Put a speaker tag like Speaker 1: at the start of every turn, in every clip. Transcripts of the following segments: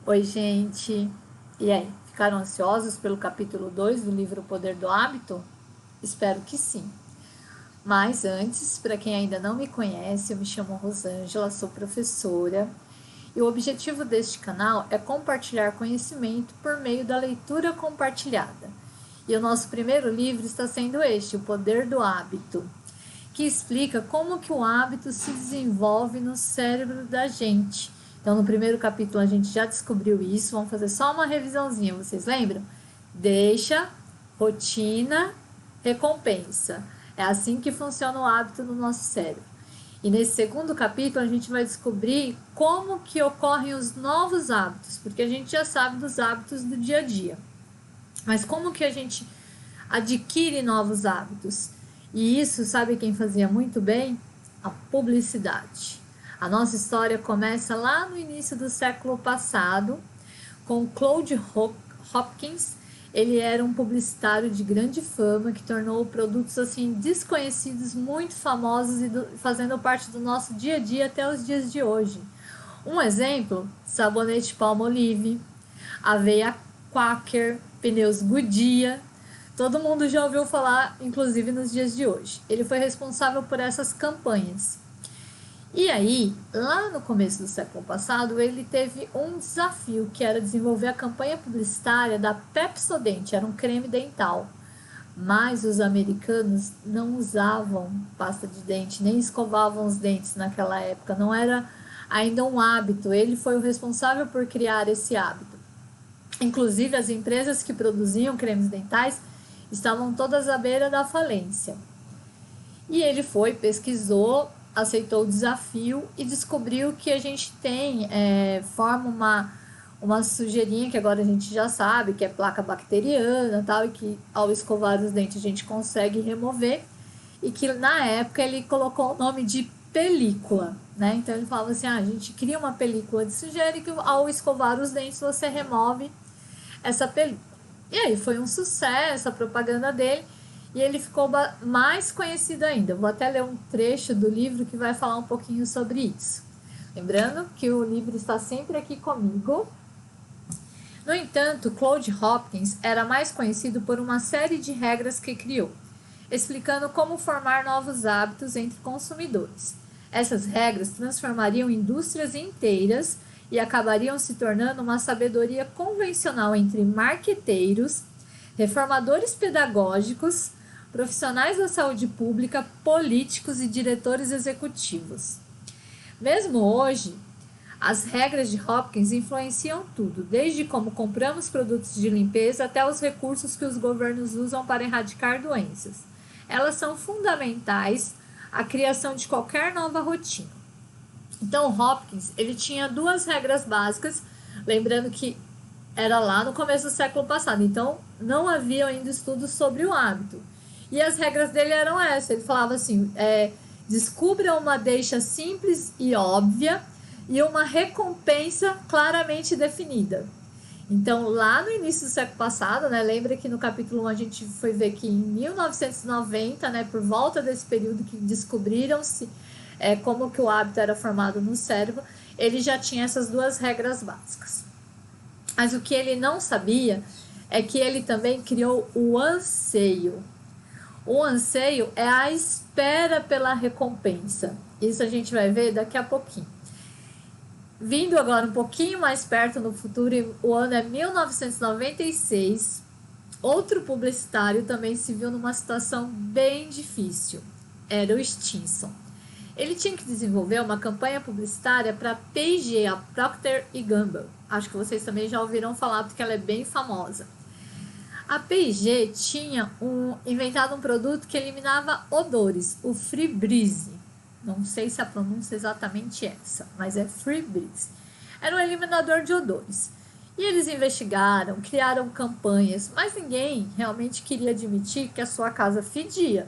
Speaker 1: Oi, gente! E aí, ficaram ansiosos pelo capítulo 2 do livro O Poder do Hábito? Espero que sim. Mas antes, para quem ainda não me conhece, eu me chamo Rosângela, sou professora e o objetivo deste canal é compartilhar conhecimento por meio da leitura compartilhada. E o nosso primeiro livro está sendo este, O Poder do Hábito, que explica como que o hábito se desenvolve no cérebro da gente. Então, no primeiro capítulo a gente já descobriu isso, vamos fazer só uma revisãozinha, vocês lembram? Deixa, rotina, recompensa. É assim que funciona o hábito no nosso cérebro. E nesse segundo capítulo a gente vai descobrir como que ocorrem os novos hábitos, porque a gente já sabe dos hábitos do dia a dia. Mas como que a gente adquire novos hábitos? E isso, sabe quem fazia muito bem? A publicidade. A nossa história começa lá no início do século passado, com Claude Hopkins. Ele era um publicitário de grande fama que tornou produtos assim desconhecidos, muito famosos e fazendo parte do nosso dia a dia até os dias de hoje. Um exemplo, sabonete Palmolive, aveia Quaker, pneus Goodyear. Todo mundo já ouviu falar, inclusive nos dias de hoje. Ele foi responsável por essas campanhas. E aí, lá no começo do século passado, ele teve um desafio, que era desenvolver a campanha publicitária da Pepsodent, era um creme dental. Mas os americanos não usavam pasta de dente, nem escovavam os dentes naquela época, não era ainda um hábito. Ele foi o responsável por criar esse hábito. Inclusive, as empresas que produziam cremes dentais estavam todas à beira da falência. E ele foi, pesquisou, aceitou o desafio e descobriu que a gente forma uma sujeirinha que agora a gente já sabe, que é placa bacteriana, tal, e que ao escovar os dentes a gente consegue remover, e que na época ele colocou o nome de película, né? Então ele falava assim, a gente cria uma película de sujeira e que ao escovar os dentes você remove essa película. E aí foi um sucesso a propaganda dele, e ele ficou mais conhecido ainda. Vou até ler um trecho do livro que vai falar um pouquinho sobre isso. Lembrando que o livro está sempre aqui comigo. No entanto, Claude Hopkins era mais conhecido por uma série de regras que criou, explicando como formar novos hábitos entre consumidores. Essas regras transformariam indústrias inteiras e acabariam se tornando uma sabedoria convencional entre marqueteiros, reformadores pedagógicos, profissionais da saúde pública, políticos e diretores executivos. Mesmo hoje, as regras de Hopkins influenciam tudo, desde como compramos produtos de limpeza até os recursos que os governos usam para erradicar doenças. Elas são fundamentais à criação de qualquer nova rotina. Então, Hopkins, ele tinha duas regras básicas, lembrando que era lá no começo do século passado, então não havia ainda estudos sobre o hábito. E as regras dele eram essas, ele falava assim, descubra uma deixa simples e óbvia e uma recompensa claramente definida. Então, lá no início do século passado, né, lembra que no capítulo 1 a gente foi ver que em 1990, né, por volta desse período que descobriram-se como que o hábito era formado no cérebro, ele já tinha essas duas regras básicas. Mas o que ele não sabia é que ele também criou o anseio. O anseio é a espera pela recompensa. Isso a gente vai ver daqui a pouquinho. Vindo agora um pouquinho mais perto no futuro, o ano é 1996, outro publicitário também se viu numa situação bem difícil. Era o Stinson. Ele tinha que desenvolver uma campanha publicitária para P&G, a Procter & Gamble. Acho que vocês também já ouviram falar porque ela é bem famosa. A P&G tinha inventado um produto que eliminava odores, o Febreze. Não sei se a pronúncia é exatamente essa, mas é Febreze. Era um eliminador de odores. E eles investigaram, criaram campanhas, mas ninguém realmente queria admitir que a sua casa fedia.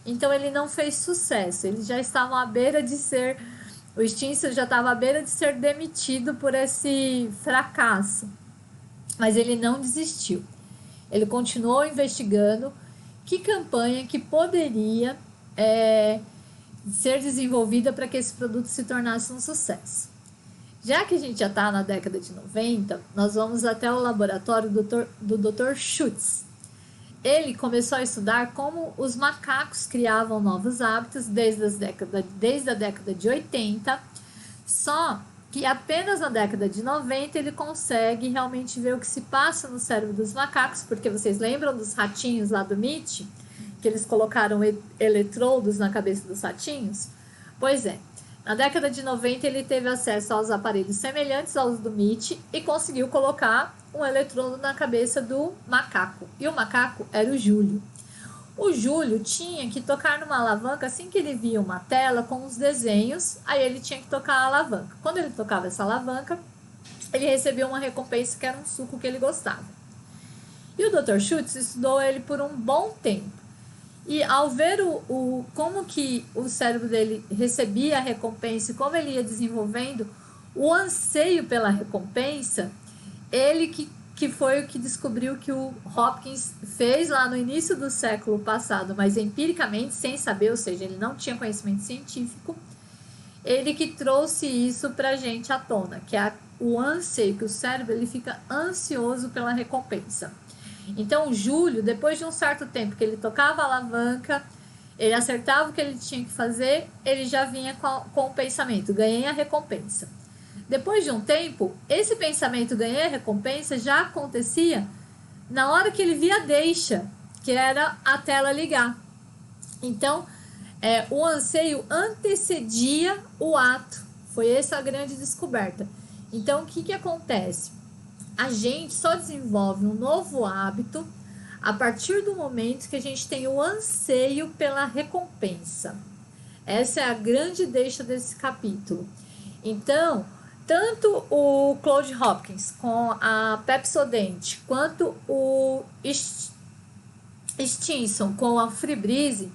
Speaker 1: Então ele não fez sucesso, eles já estavam à beira de ser, o Stinson já estava à beira de ser demitido por esse fracasso. Mas ele não desistiu. Ele continuou investigando que campanha que poderia ser desenvolvida para que esse produto se tornasse um sucesso. Já que a gente já está na década de 90, nós vamos até o laboratório do Dr. Schutz. Ele começou a estudar como os macacos criavam novos hábitos desde a década de 80, só que apenas na década de 90 ele consegue realmente ver o que se passa no cérebro dos macacos, porque vocês lembram dos ratinhos lá do MIT? Que eles colocaram eletrodos na cabeça dos ratinhos? Pois é, na década de 90 ele teve acesso aos aparelhos semelhantes aos do MIT e conseguiu colocar um eletrodo na cabeça do macaco. E o macaco era o Júlio. O Júlio tinha que tocar numa alavanca assim que ele via uma tela com os desenhos, aí ele tinha que tocar a alavanca. Quando ele tocava essa alavanca, ele recebia uma recompensa que era um suco que ele gostava. E o Dr. Schutz estudou ele por um bom tempo. E ao ver como que o cérebro dele recebia a recompensa e como ele ia desenvolvendo o anseio pela recompensa, ele que foi o que descobriu que o Hopkins fez lá no início do século passado, mas empiricamente, sem saber, ou seja, ele não tinha conhecimento científico, ele que trouxe isso pra gente à tona, que é o anseio, que o cérebro ele fica ansioso pela recompensa. Então, o Júlio, depois de um certo tempo que ele tocava a alavanca, ele acertava o que ele tinha que fazer, ele já vinha com o pensamento, ganhei a recompensa. Depois de um tempo, esse pensamento, ganhei a recompensa, já acontecia na hora que ele via a deixa, que era a tela ligar. Então, o anseio antecedia o ato. Foi essa a grande descoberta. Então, o que acontece? A gente só desenvolve um novo hábito a partir do momento que a gente tem o anseio pela recompensa. Essa é a grande deixa desse capítulo. Então, tanto o Claude Hopkins com a Pepsodent, quanto o Stinson com a Febreze,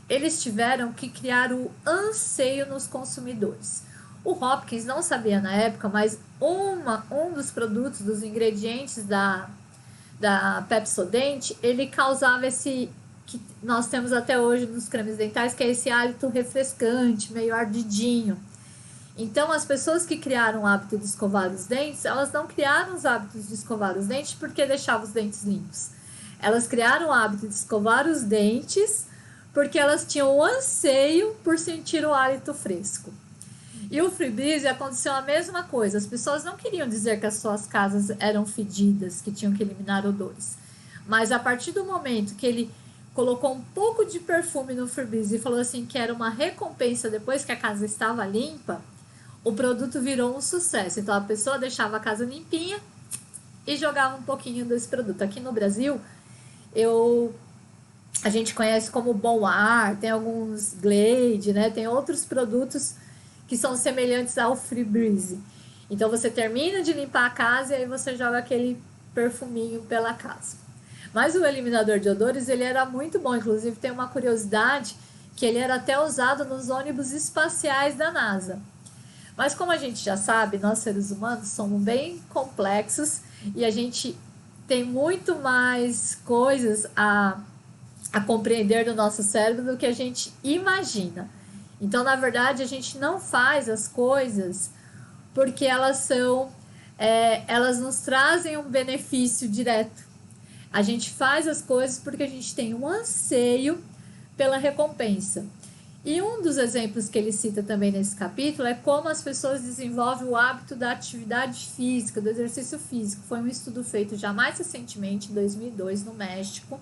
Speaker 1: eles tiveram que criar o anseio nos consumidores. O Hopkins não sabia na época, mas um dos produtos, dos ingredientes da Pepsodent, ele causava esse que nós temos até hoje nos cremes dentais, que é esse hálito refrescante, meio ardidinho. Então, as pessoas que criaram o hábito de escovar os dentes, elas não criaram os hábitos de escovar os dentes porque deixavam os dentes limpos. Elas criaram o hábito de escovar os dentes porque elas tinham o anseio por sentir o hálito fresco. E o Febreze aconteceu a mesma coisa. As pessoas não queriam dizer que as suas casas eram fedidas, que tinham que eliminar odores. Mas a partir do momento que ele colocou um pouco de perfume no Febreze e falou assim que era uma recompensa depois que a casa estava limpa, o produto virou um sucesso. Então a pessoa deixava a casa limpinha e jogava um pouquinho desse produto. Aqui no Brasil, a gente conhece como Bom Ar, tem alguns Glade, né? Tem outros produtos que são semelhantes ao Febreze. Então você termina de limpar a casa e aí você joga aquele perfuminho pela casa. Mas o eliminador de odores, ele era muito bom. Inclusive tem uma curiosidade que ele era até usado nos ônibus espaciais da NASA. Mas como a gente já sabe, nós seres humanos somos bem complexos e a gente tem muito mais coisas a compreender do nosso cérebro do que a gente imagina. Então, na verdade, a gente não faz as coisas porque elas nos trazem um benefício direto. A gente faz as coisas porque a gente tem um anseio pela recompensa. E um dos exemplos que ele cita também nesse capítulo é como as pessoas desenvolvem o hábito da atividade física, do exercício físico. Foi um estudo feito já mais recentemente, em 2002, no México,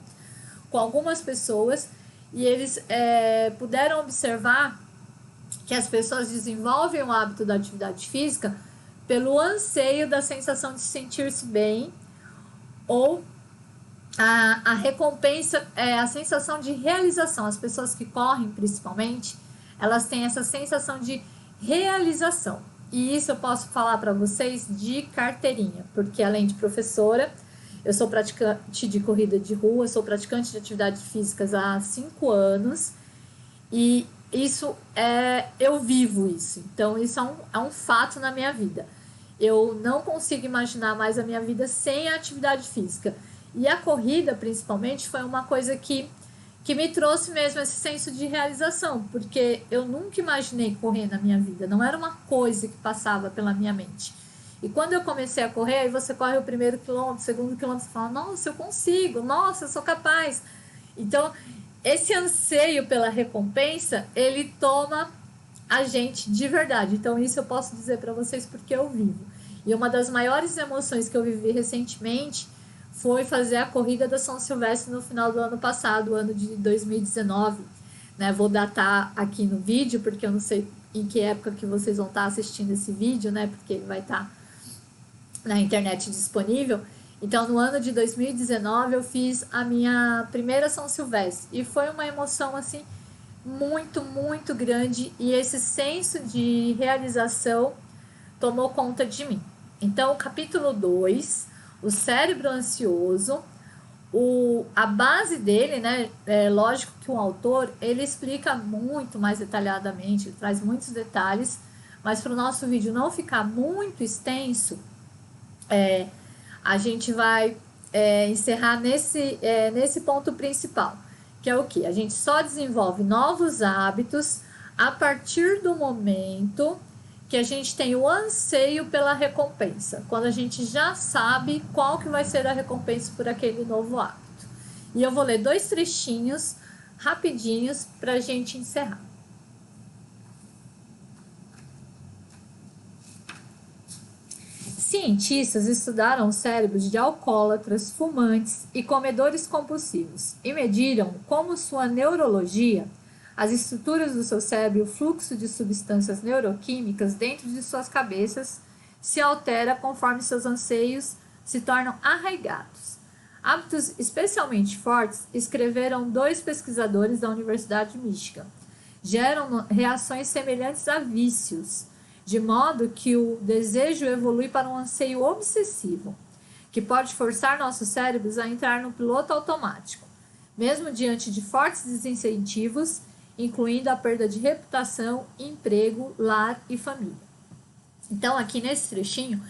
Speaker 1: com algumas pessoas, e eles puderam observar que as pessoas desenvolvem o hábito da atividade física pelo anseio da sensação de sentir-se bem, ou a recompensa é a sensação de realização. As pessoas que correm, principalmente, elas têm essa sensação de realização. E isso eu posso falar para vocês de carteirinha, porque além de professora, eu sou praticante de corrida de rua, sou praticante de atividades físicas há 5 anos, e eu vivo isso. Então, isso é um fato na minha vida. Eu não consigo imaginar mais a minha vida sem a atividade física. E a corrida, principalmente, foi uma coisa que que me trouxe mesmo esse senso de realização, porque eu nunca imaginei correr na minha vida, não era uma coisa que passava pela minha mente. E quando eu comecei a correr, aí você corre o primeiro quilômetro, o segundo quilômetro, você fala, nossa, eu consigo, nossa, eu sou capaz. Então, esse anseio pela recompensa, ele toma a gente de verdade. Então, isso eu posso dizer para vocês porque eu vivo. E uma das maiores emoções que eu vivi recentemente foi fazer a corrida da São Silvestre no final do ano passado, ano de 2019. Né? Vou datar aqui no vídeo, porque eu não sei em que época que vocês vão estar assistindo esse vídeo, né? Porque ele vai estar na internet disponível. Então, no ano de 2019, eu fiz a minha primeira São Silvestre. E foi uma emoção, assim, muito, muito grande. E esse senso de realização tomou conta de mim. Então, o capítulo 2, o cérebro ansioso, a base dele, né? É lógico que o autor, ele explica muito mais detalhadamente, ele traz muitos detalhes, mas para o nosso vídeo não ficar muito extenso, a gente vai encerrar nesse ponto principal, que é o que? A gente só desenvolve novos hábitos a partir do momento que a gente tem o anseio pela recompensa, quando a gente já sabe qual que vai ser a recompensa por aquele novo hábito. E eu vou ler 2 trechinhos rapidinhos para a gente encerrar. Cientistas estudaram os cérebros de alcoólatras, fumantes e comedores compulsivos e mediram como sua neurologia, as estruturas do seu cérebro e o fluxo de substâncias neuroquímicas dentro de suas cabeças se altera conforme seus anseios se tornam arraigados. Hábitos especialmente fortes, escreveram 2 pesquisadores da Universidade de Michigan, geram reações semelhantes a vícios, de modo que o desejo evolui para um anseio obsessivo, que pode forçar nossos cérebros a entrar no piloto automático, mesmo diante de fortes desincentivos, incluindo a perda de reputação, emprego, lar e família. Então, aqui nesse trechinho,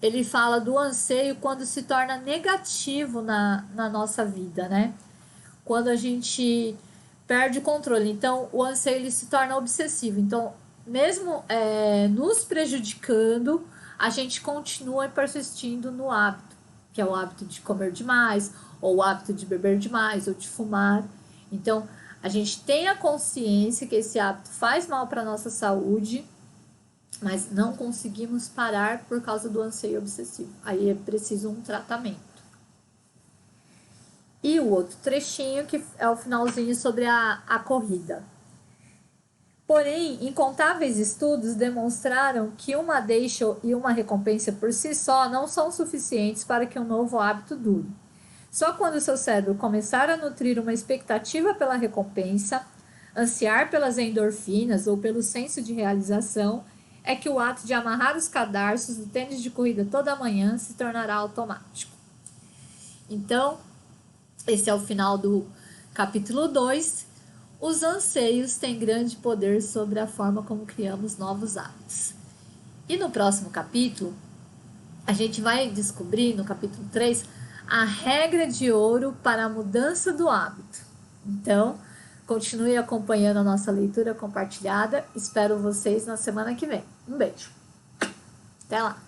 Speaker 1: ele fala do anseio quando se torna negativo na nossa vida, né? Quando a gente perde o controle. Então, o anseio ele se torna obsessivo. Então, mesmo nos prejudicando, a gente continua persistindo no hábito, que é o hábito de comer demais, ou o hábito de beber demais, ou de fumar. Então, a gente tem a consciência que esse hábito faz mal para a nossa saúde, mas não conseguimos parar por causa do anseio obsessivo. Aí é preciso um tratamento. E o outro trechinho, que é o finalzinho sobre a corrida. Porém, incontáveis estudos demonstraram que uma deixa e uma recompensa por si só não são suficientes para que um novo hábito dure. Só quando seu cérebro começar a nutrir uma expectativa pela recompensa, ansiar pelas endorfinas ou pelo senso de realização, é que o ato de amarrar os cadarços do tênis de corrida toda manhã se tornará automático. Então, esse é o final do capítulo 2. Os anseios têm grande poder sobre a forma como criamos novos hábitos. E no próximo capítulo, a gente vai descobrir, no capítulo 3, a regra de ouro para a mudança do hábito. Então, continue acompanhando a nossa leitura compartilhada. Espero vocês na semana que vem. Um beijo. Até lá!